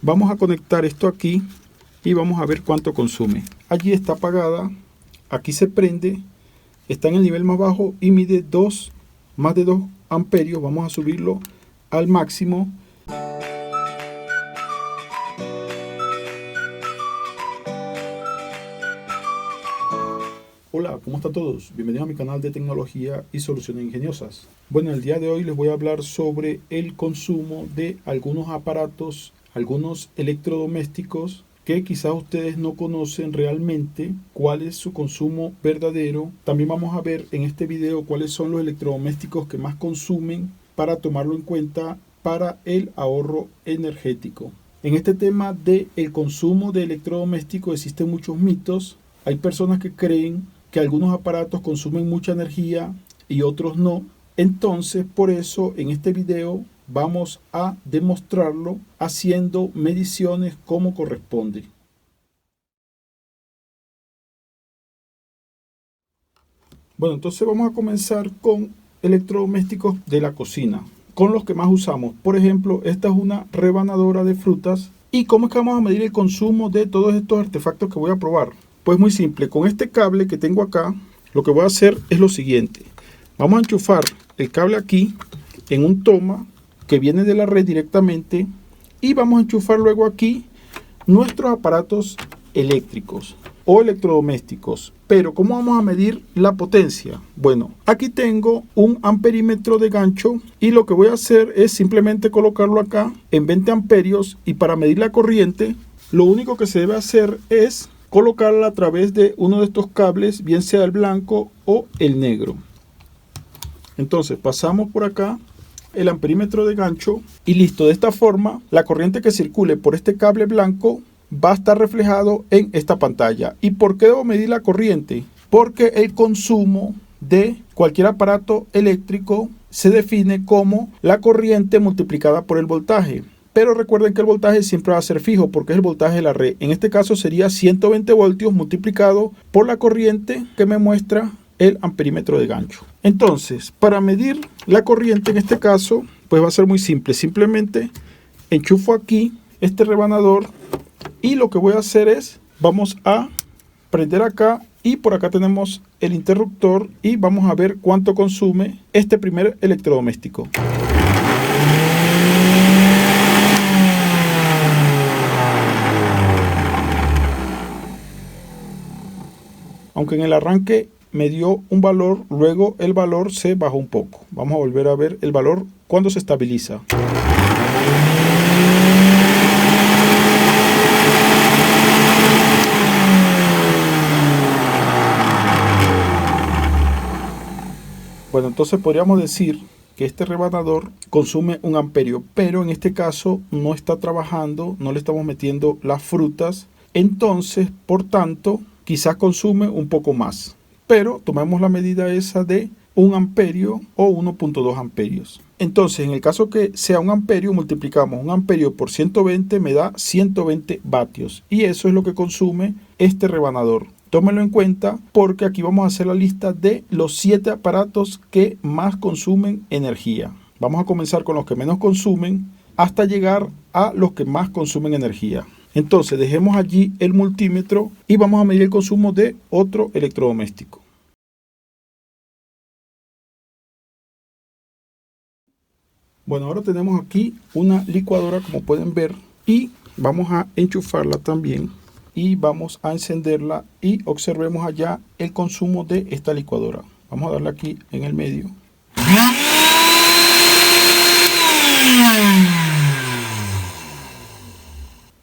Vamos a conectar esto aquí y vamos a ver cuánto consume. Allí está apagada, aquí se prende, está en el nivel más bajo y mide más de 2 amperios. Vamos a subirlo al máximo. Hola, ¿cómo están todos? Bienvenidos a mi canal de tecnología y soluciones ingeniosas. Bueno, el día de hoy les voy a hablar sobre el consumo de algunos aparatos, algunos electrodomésticos que quizás ustedes no conocen realmente cuál es su consumo verdadero. También vamos a ver en este video cuáles son los electrodomésticos que más consumen para tomarlo en cuenta para el ahorro energético. En este tema del consumo de electrodomésticos existen muchos mitos. Hay personas que creen que algunos aparatos consumen mucha energía y otros no. Entonces, por eso en este video vamos a demostrarlo haciendo mediciones como corresponde. Bueno, entonces vamos a comenzar con electrodomésticos de la cocina, con los que más usamos. Por ejemplo, esta es una rebanadora de frutas. ¿Y cómo es que vamos a medir el consumo de todos estos artefactos que voy a probar? Pues muy simple, con este cable que tengo acá, lo que voy a hacer es lo siguiente. Vamos a enchufar el cable aquí en un toma que viene de la red directamente y vamos a enchufar luego aquí nuestros aparatos eléctricos o electrodomésticos. Pero ¿cómo vamos a medir la potencia? Bueno, aquí tengo un amperímetro de gancho y lo que voy a hacer es simplemente colocarlo acá en 20 amperios y para medir la corriente, lo único que se debe hacer es colocarla a través de uno de estos cables, bien sea el blanco o el negro. Entonces pasamos por acá el amperímetro de gancho y listo. De esta forma la corriente que circule por este cable blanco va a estar reflejado en esta pantalla. ¿Y por qué debo medir la corriente? Porque el consumo de cualquier aparato eléctrico se define como la corriente multiplicada por el voltaje. Pero recuerden que el voltaje siempre va a ser fijo porque es el voltaje de la red. En este caso sería 120 voltios multiplicado por la corriente que me muestra el amperímetro de gancho. Entonces, para medir la corriente en este caso, pues va a ser muy simple. Simplemente enchufo aquí este rebanador y lo que voy a hacer es, vamos a prender acá y por acá tenemos el interruptor y vamos a ver cuánto consume este primer electrodoméstico. Aunque en el arranque me dio un valor, luego el valor se bajó un poco. Vamos a volver a ver el valor cuando se estabiliza. Bueno, entonces podríamos decir que este rebanador consume 1 amperio, pero en este caso no está trabajando, no le estamos metiendo las frutas. Entonces, por tanto, quizás consume un poco más, pero tomemos la medida esa de 1 amperio o 1.2 amperios. Entonces, en el caso que sea 1 amperio, multiplicamos 1 amperio por 120, me da 120 vatios. Y eso es lo que consume este rebanador. Tómenlo en cuenta porque aquí vamos a hacer la lista de los 7 aparatos que más consumen energía. Vamos a comenzar con los que menos consumen hasta llegar a los que más consumen energía. Entonces dejemos allí el multímetro y vamos a medir el consumo de otro electrodoméstico. Bueno, ahora tenemos aquí una licuadora, como pueden ver, y vamos a enchufarla también y vamos a encenderla y observemos allá el consumo de esta licuadora. Vamos a darle aquí en el medio.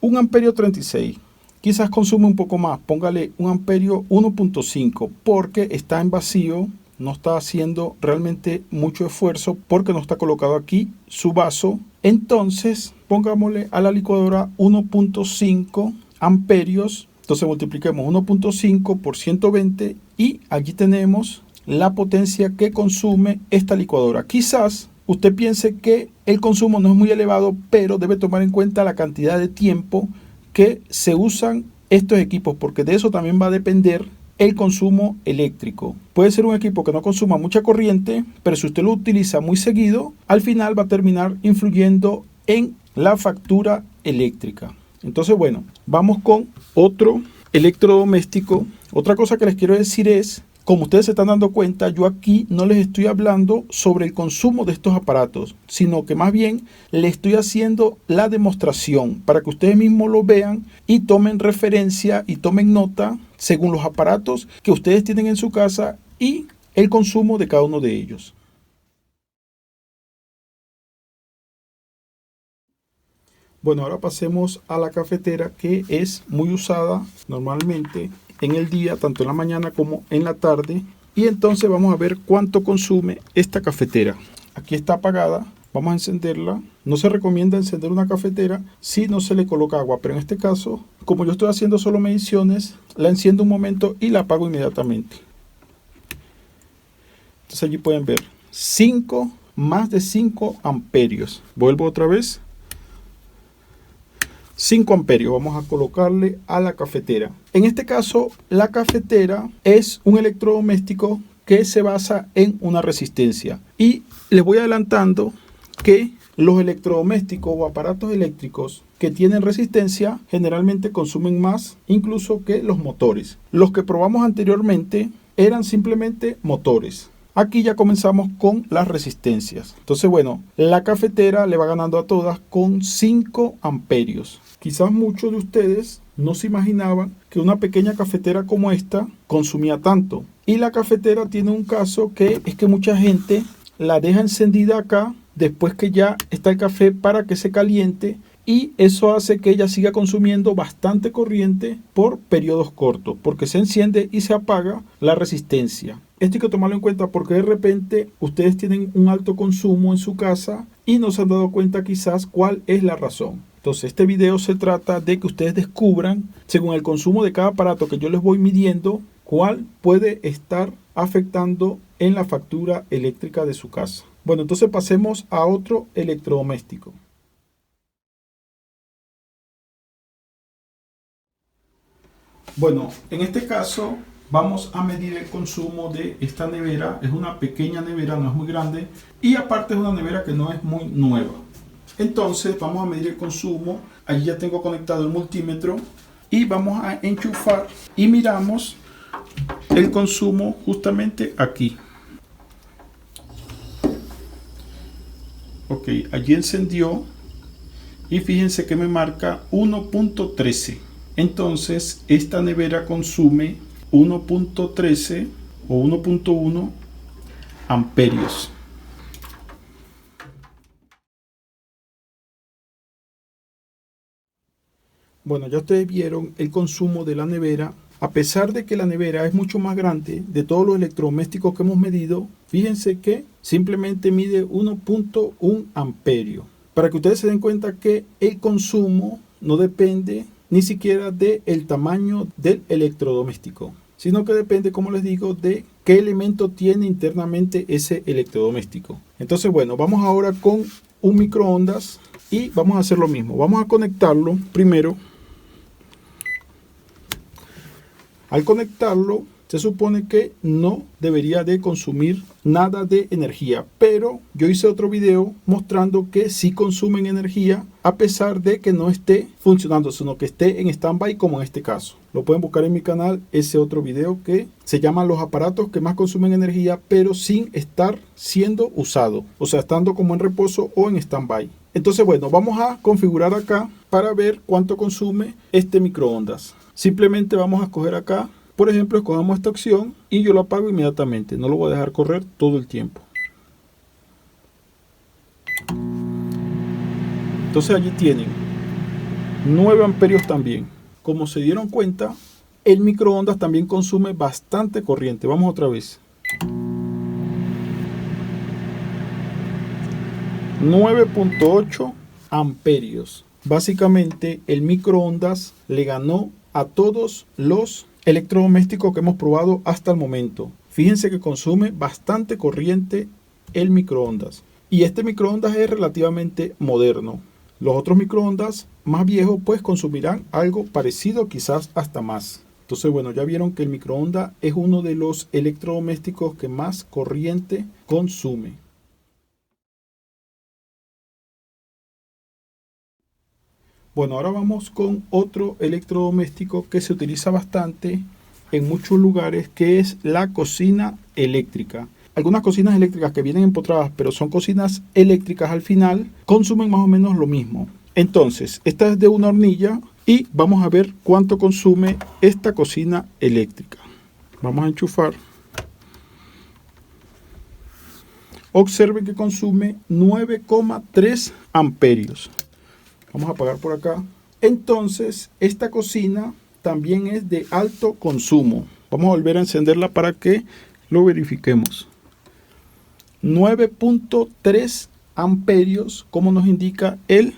1 amperio 36, quizás consume un poco más, póngale 1 amperio 1.5 porque está en vacío, no está haciendo realmente mucho esfuerzo porque no está colocado aquí su vaso. Entonces pongámosle a la licuadora 1.5 amperios, entonces multipliquemos 1.5 por 120 y allí tenemos la potencia que consume esta licuadora. Quizás usted piense que el consumo no es muy elevado, pero debe tomar en cuenta la cantidad de tiempo que se usan estos equipos, porque de eso también va a depender el consumo eléctrico. Puede ser un equipo que no consuma mucha corriente, pero si usted lo utiliza muy seguido, al final va a terminar influyendo en la factura eléctrica. Entonces, bueno, vamos con otro electrodoméstico. Otra cosa que les quiero decir es, como ustedes se están dando cuenta, yo aquí no les estoy hablando sobre el consumo de estos aparatos, sino que más bien les estoy haciendo la demostración para que ustedes mismos lo vean y tomen referencia y tomen nota según los aparatos que ustedes tienen en su casa y el consumo de cada uno de ellos. Bueno, ahora pasemos a la cafetera, que es muy usada normalmente en el día, tanto en la mañana como en la tarde. Y entonces vamos a ver cuánto consume esta cafetera. Aquí está apagada. Vamos a encenderla. No se recomienda encender una cafetera si no se le coloca agua, pero en este caso, como yo estoy haciendo solo mediciones, la enciendo un momento y la apago inmediatamente. Entonces allí pueden ver más de 5 amperios. Vuelvo otra vez. 5 amperios vamos a colocarle a la cafetera. En este caso, la cafetera es un electrodoméstico que se basa en una resistencia. Y les voy adelantando que los electrodomésticos o aparatos eléctricos que tienen resistencia generalmente consumen más incluso que los motores. Los que probamos anteriormente eran simplemente motores. Aquí ya comenzamos con las resistencias. Entonces, bueno, la cafetera le va ganando a todas con 5 amperios. Quizás muchos de ustedes no se imaginaban que una pequeña cafetera como esta consumía tanto. Y la cafetera tiene un caso que es que mucha gente la deja encendida acá después que ya está el café para que se caliente. Y eso hace que ella siga consumiendo bastante corriente por periodos cortos, porque se enciende y se apaga la resistencia. Esto hay que tomarlo en cuenta porque de repente ustedes tienen un alto consumo en su casa y no se han dado cuenta quizás cuál es la razón. Entonces este video se trata de que ustedes descubran, según el consumo de cada aparato que yo les voy midiendo, cuál puede estar afectando en la factura eléctrica de su casa. Bueno, entonces pasemos a otro electrodoméstico. Bueno, en este caso vamos a medir el consumo de esta nevera. Es una pequeña nevera, no es muy grande, y aparte es una nevera que no es muy nueva. Entonces vamos a medir el consumo. Allí ya tengo conectado el multímetro y vamos a enchufar y miramos el consumo justamente aquí. Ok, allí encendió y fíjense que me marca 1.13. Entonces esta nevera consume 1.13 o 1.1 amperios. Bueno, ya ustedes vieron el consumo de la nevera. A pesar de que la nevera es mucho más grande de todos los electrodomésticos que hemos medido, fíjense que simplemente mide 1.1 amperio. Para que ustedes se den cuenta que el consumo no depende ni siquiera del tamaño del electrodoméstico, sino que depende, como les digo, de qué elemento tiene internamente ese electrodoméstico. Entonces, bueno, vamos ahora con un microondas y vamos a hacer lo mismo. Vamos a conectarlo primero. Al conectarlo, se supone que no debería de consumir nada de energía, pero yo hice otro video mostrando que sí consumen energía a pesar de que no esté funcionando, sino que esté en standby, como en este caso. Lo pueden buscar en mi canal, ese otro video que se llama los aparatos que más consumen energía pero sin estar siendo usado, o sea, estando como en reposo o en standby. Entonces, bueno, vamos a configurar acá para ver cuánto consume este microondas. Simplemente vamos a escoger acá, por ejemplo, escogemos esta opción y yo lo apago inmediatamente. No lo voy a dejar correr todo el tiempo. Entonces allí tienen 9 amperios también. Como se dieron cuenta, el microondas también consume bastante corriente. Vamos otra vez. 9.8 amperios. Básicamente el microondas le ganó a todos los electrodomésticos que hemos probado hasta el momento. Fíjense que consume bastante corriente el microondas. Y este microondas es relativamente moderno. Los otros microondas más viejos pues consumirán algo parecido, quizás hasta más. Entonces, bueno, ya vieron que el microondas es uno de los electrodomésticos que más corriente consume. Bueno, ahora vamos con otro electrodoméstico que se utiliza bastante en muchos lugares, que es la cocina eléctrica. Algunas cocinas eléctricas que vienen empotradas, pero son cocinas eléctricas al final, consumen más o menos lo mismo. Entonces, esta es de una hornilla y vamos a ver cuánto consume esta cocina eléctrica. Vamos a enchufar. Observen que consume 9,3 amperios. Vamos a apagar por acá. Entonces, esta cocina también es de alto consumo. Vamos a volver a encenderla para que lo verifiquemos. 9,3 amperios, como nos indica el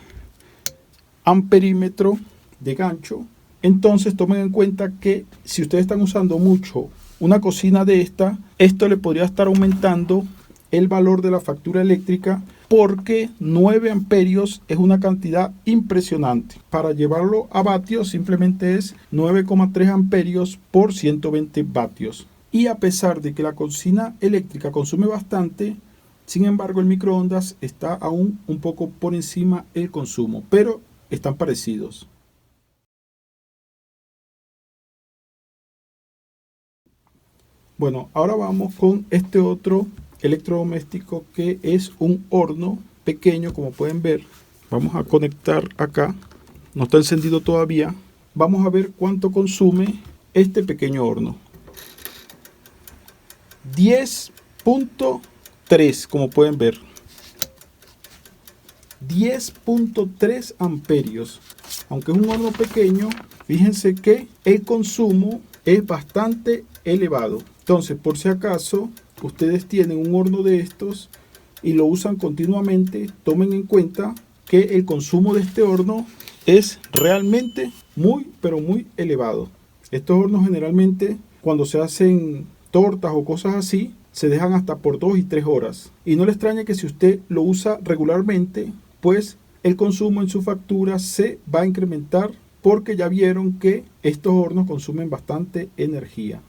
amperímetro de gancho. Entonces, tomen en cuenta que si ustedes están usando mucho una cocina de esta, esto le podría estar aumentando el valor de la factura eléctrica, porque 9 amperios es una cantidad impresionante. Para llevarlo a vatios simplemente es 9,3 amperios por 120 vatios. Y a pesar de que la cocina eléctrica consume bastante, sin embargo el microondas está aún un poco por encima el consumo, pero están parecidos. Bueno, ahora vamos con este otro electrodoméstico que es un horno pequeño, como pueden ver. Vamos a conectar acá, no está encendido todavía. Vamos a ver cuánto consume este pequeño horno. 10,3, como pueden ver, 10,3 amperios. Aunque es un horno pequeño, fíjense que el consumo es bastante elevado. Entonces, por si acaso ustedes tienen un horno de estos y lo usan continuamente, tomen en cuenta que el consumo de este horno es realmente muy, pero muy elevado. Estos hornos generalmente, cuando se hacen tortas o cosas así, se dejan hasta por 2 y 3 horas. Y no le extrañe que si usted lo usa regularmente, pues el consumo en su factura se va a incrementar, porque ya vieron que estos hornos consumen bastante energía.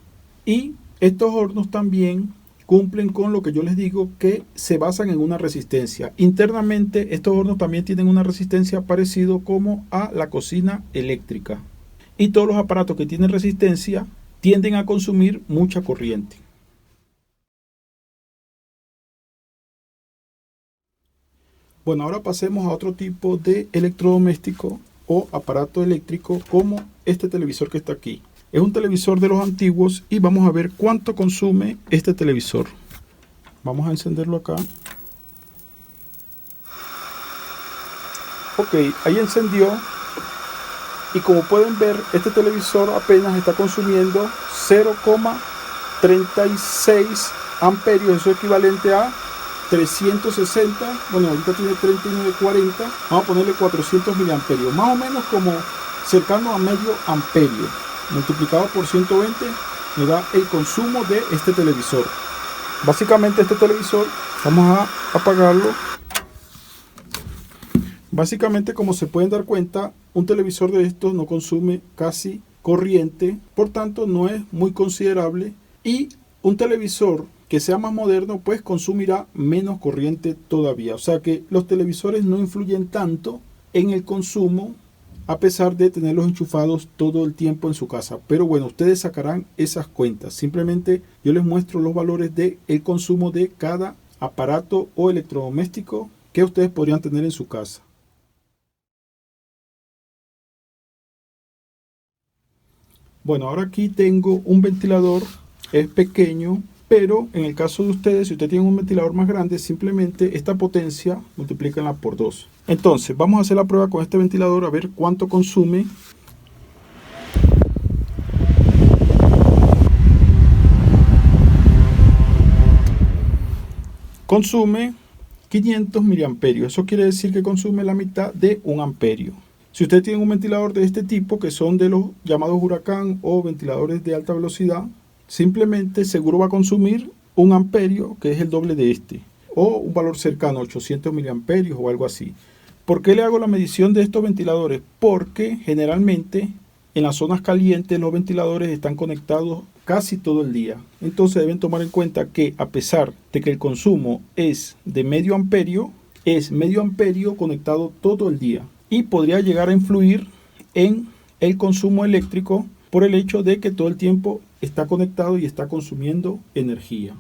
Y estos hornos también cumplen con lo que yo les digo, que se basan en una resistencia. Internamente estos hornos también tienen una resistencia parecido como a la cocina eléctrica. Y todos los aparatos que tienen resistencia tienden a consumir mucha corriente. Bueno, ahora pasemos a otro tipo de electrodoméstico o aparato eléctrico, como este televisor que está aquí. Es un televisor de los antiguos y vamos a ver cuánto consume este televisor. Vamos a encenderlo acá. Ok, ahí encendió. Y como pueden ver, este televisor apenas está consumiendo 0,36 amperios. Eso es equivalente a 360. Bueno, ahorita tiene 39,40. Vamos a ponerle 400 miliamperios. Más o menos como cercano a medio amperio. Multiplicado por 120 me da el consumo de este televisor. Básicamente este televisor, vamos a apagarlo. Básicamente, como se pueden dar cuenta, un televisor de estos no consume casi corriente, por tanto no es muy considerable, y un televisor que sea más moderno pues consumirá menos corriente todavía. O sea que los televisores no influyen tanto en el consumo, a pesar de tenerlos enchufados todo el tiempo en su casa. Pero bueno, ustedes sacarán esas cuentas. Simplemente yo les muestro los valores del consumo de cada aparato o electrodoméstico que ustedes podrían tener en su casa. Bueno, ahora aquí tengo un ventilador, es pequeño, pero en el caso de ustedes, si ustedes tienen un ventilador más grande, simplemente esta potencia multiplícanla por 2. Entonces, vamos a hacer la prueba con este ventilador a ver cuánto consume. Consume 500 miliamperios. Eso quiere decir que consume la mitad de 1 amperio. Si usted tiene un ventilador de este tipo, que son de los llamados huracán o ventiladores de alta velocidad, simplemente seguro va a consumir 1 amperio, que es el doble de este, o un valor cercano a 800 miliamperios o algo así. ¿Por qué le hago la medición de estos ventiladores? Porque generalmente en las zonas calientes los ventiladores están conectados casi todo el día. Entonces deben tomar en cuenta que, a pesar de que el consumo es de medio amperio, es medio amperio conectado todo el día. y podría llegar a influir en el consumo eléctrico por el hecho de que todo el tiempo está conectado y está consumiendo energía.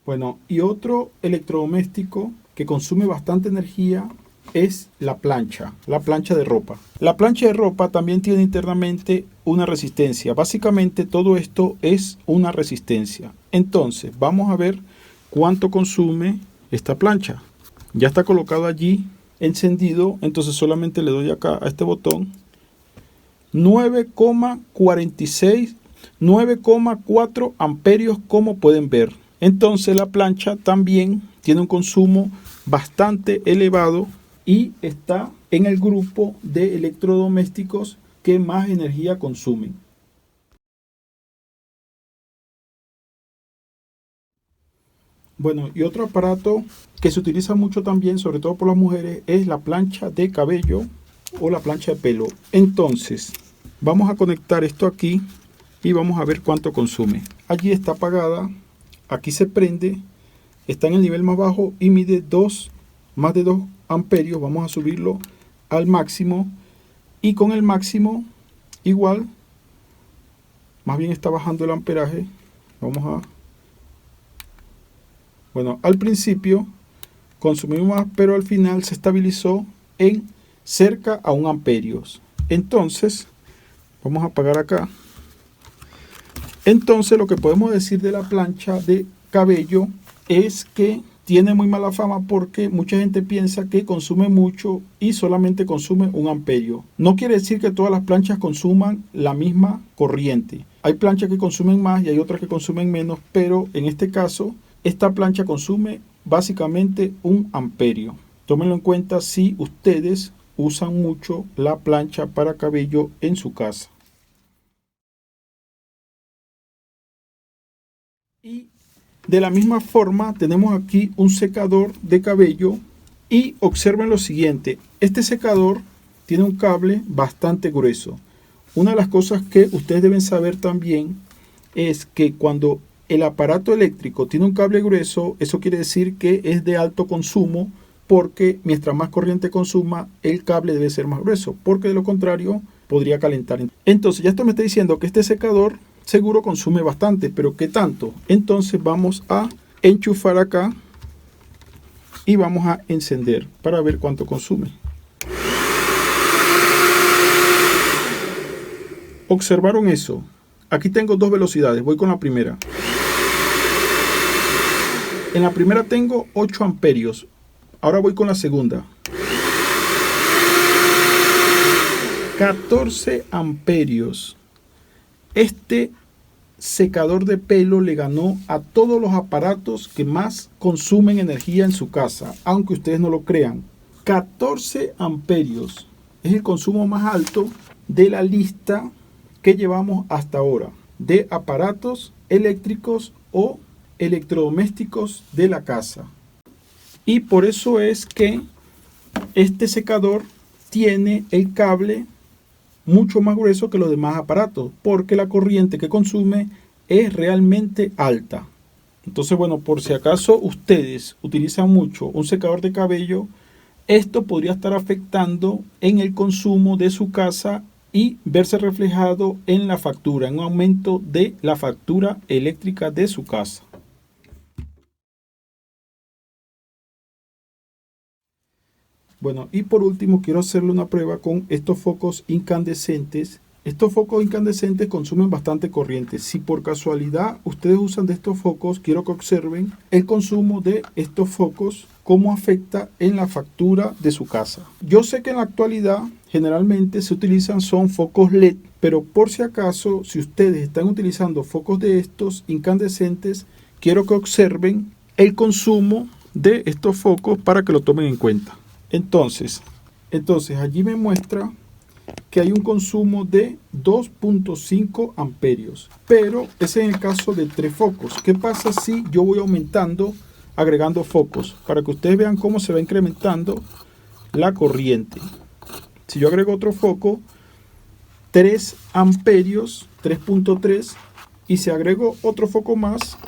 Bueno, y otro electrodoméstico que consume bastante energía es la plancha de ropa. La plancha de ropa también tiene internamente una resistencia. Básicamente todo esto es una resistencia. Entonces, vamos a ver cuánto consume esta plancha. Ya está colocado allí, encendido, entonces solamente le doy acá a este botón. 9,46, 9,4 amperios, como pueden ver. Entonces la plancha también tiene un consumo bastante elevado y está en el grupo de electrodomésticos que más energía consumen. Bueno, y otro aparato que se utiliza mucho también, sobre todo por las mujeres, es la plancha de cabello o la plancha de pelo. Entonces, vamos a conectar esto aquí y vamos a ver cuánto consume. Allí está apagada, aquí se prende, está en el nivel más bajo y mide más de 2 amperios. Vamos a subirlo al máximo y con el máximo igual, más bien está bajando el amperaje. Bueno, al principio consumimos más, pero al final se estabilizó en cerca a 1 amperio. Entonces, vamos a apagar acá. Entonces, lo que podemos decir de la plancha de cabello es que tiene muy mala fama porque mucha gente piensa que consume mucho y solamente consume 1 amperio. No quiere decir que todas las planchas consuman la misma corriente. Hay planchas que consumen más y hay otras que consumen menos, pero en este caso, esta plancha consume básicamente 1 amperio. Tómenlo en cuenta si ustedes usan mucho la plancha para cabello en su casa. Y de la misma forma tenemos aquí un secador de cabello y observen lo siguiente. Este secador tiene un cable bastante grueso. Una de las cosas que ustedes deben saber también es que cuando el aparato eléctrico tiene un cable grueso, eso quiere decir que es de alto consumo, porque mientras más corriente consuma, el cable debe ser más grueso, porque de lo contrario podría calentar. Entonces ya esto me está diciendo que este secador seguro consume bastante, pero ¿qué tanto? Entonces vamos a enchufar acá y vamos a encender para ver cuánto consume. ¿Observaron eso? Aquí tengo 2 velocidades, voy con la primera. En la primera tengo 8 amperios. Ahora voy con la segunda. 14 amperios. Este secador de pelo le ganó a todos los aparatos que más consumen energía en su casa, aunque ustedes no lo crean. 14 amperios es el consumo más alto de la lista que llevamos hasta ahora de aparatos eléctricos o electrodomésticos de la casa. Y por eso es que este secador tiene el cable mucho más grueso que los demás aparatos, porque la corriente que consume es realmente alta. Entonces, bueno, por si acaso ustedes utilizan mucho un secador de cabello, esto podría estar afectando en el consumo de su casa y verse reflejado en la factura, en un aumento de la factura eléctrica de su casa. Bueno, y por último quiero hacerle una prueba con estos focos incandescentes. Estos focos incandescentes consumen bastante corriente. Si por casualidad ustedes usan de estos focos, quiero que observen el consumo de estos focos, cómo afecta en la factura de su casa. Yo sé que en la actualidad generalmente se utilizan son focos LED, pero por si acaso, si ustedes están utilizando focos de estos incandescentes, quiero que observen el consumo de estos focos para que lo tomen en cuenta. Entonces allí me muestra que hay un consumo de 2.5 amperios, pero ese es el caso de 3 focos. ¿Qué pasa si yo voy aumentando, agregando focos? Para que ustedes vean cómo se va incrementando la corriente. Si yo agrego otro foco, 3 amperios, 3.3, y si agrego otro foco más,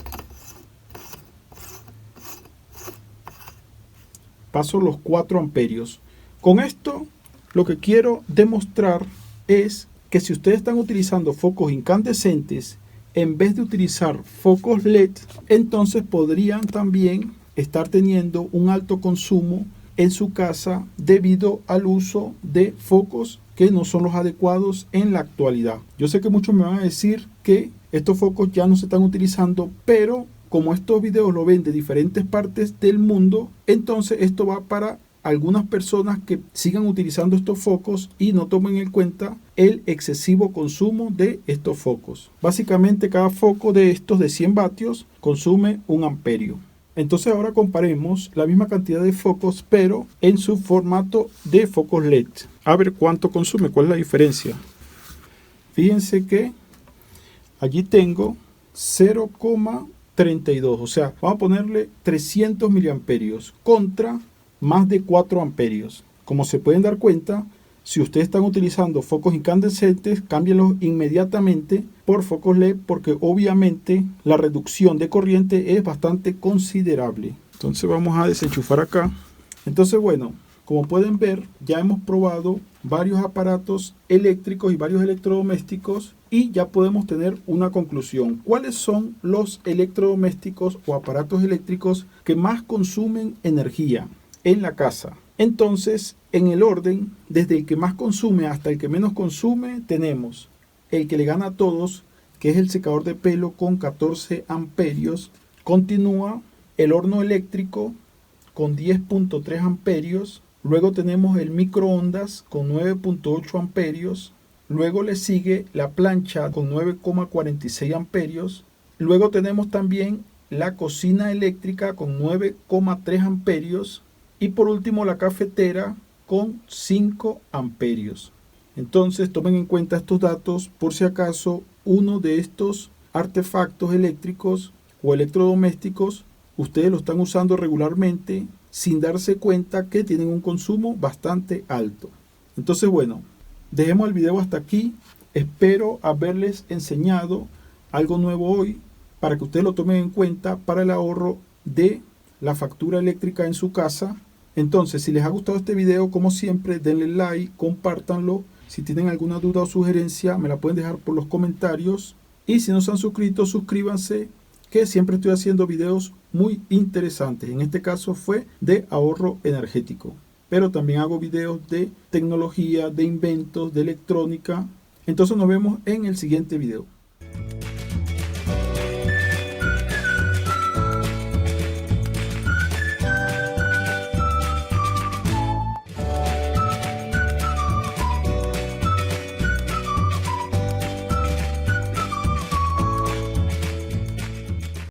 paso los 4 amperios. Con esto lo que quiero demostrar es que si ustedes están utilizando focos incandescentes en vez de utilizar focos LED, entonces podrían también estar teniendo un alto consumo en su casa debido al uso de focos que no son los adecuados en la actualidad. Yo sé que muchos me van a decir que estos focos ya no se están utilizando, pero como estos videos lo ven de diferentes partes del mundo, entonces esto va para algunas personas que sigan utilizando estos focos y no tomen en cuenta el excesivo consumo de estos focos. Básicamente cada foco de estos de 100 vatios consume 1 amperio. Entonces ahora comparemos la misma cantidad de focos pero en su formato de focos LED. A ver cuánto consume, cuál es la diferencia. Fíjense que allí tengo 0,32, o sea, vamos a ponerle 300 miliamperios contra más de 4 amperios. Como se pueden dar cuenta, si ustedes están utilizando focos incandescentes, cámbienlos inmediatamente por focos LED porque obviamente la reducción de corriente es bastante considerable. Entonces vamos a desenchufar acá. Entonces bueno, como pueden ver, ya hemos probado varios aparatos eléctricos y varios electrodomésticos y ya podemos tener una conclusión. ¿Cuáles son los electrodomésticos o aparatos eléctricos que más consumen energía en la casa? Entonces, en el orden, desde el que más consume hasta el que menos consume, tenemos el que le gana a todos, que es el secador de pelo con 14 amperios. Continúa el horno eléctrico con 10.3 amperios. Luego tenemos el microondas con 9.8 amperios. Luego le sigue la plancha con 9,46 amperios. Luego tenemos también la cocina eléctrica con 9,3 amperios. Y por último la cafetera con 5 amperios. Entonces tomen en cuenta estos datos por si acaso uno de estos artefactos eléctricos o electrodomésticos ustedes lo están usando regularmente sin darse cuenta que tienen un consumo bastante alto. Entonces bueno, dejemos el video hasta aquí. Espero haberles enseñado algo nuevo hoy para que ustedes lo tomen en cuenta para el ahorro de la factura eléctrica en su casa. Entonces, si les ha gustado este video, como siempre, denle like, compártanlo. Si tienen alguna duda o sugerencia, me la pueden dejar por los comentarios. Y si no se han suscrito, suscríbanse, que siempre estoy haciendo videos muy interesantes. En este caso fue de ahorro energético. Pero también hago videos de tecnología, de inventos, de electrónica. Entonces nos vemos en el siguiente video.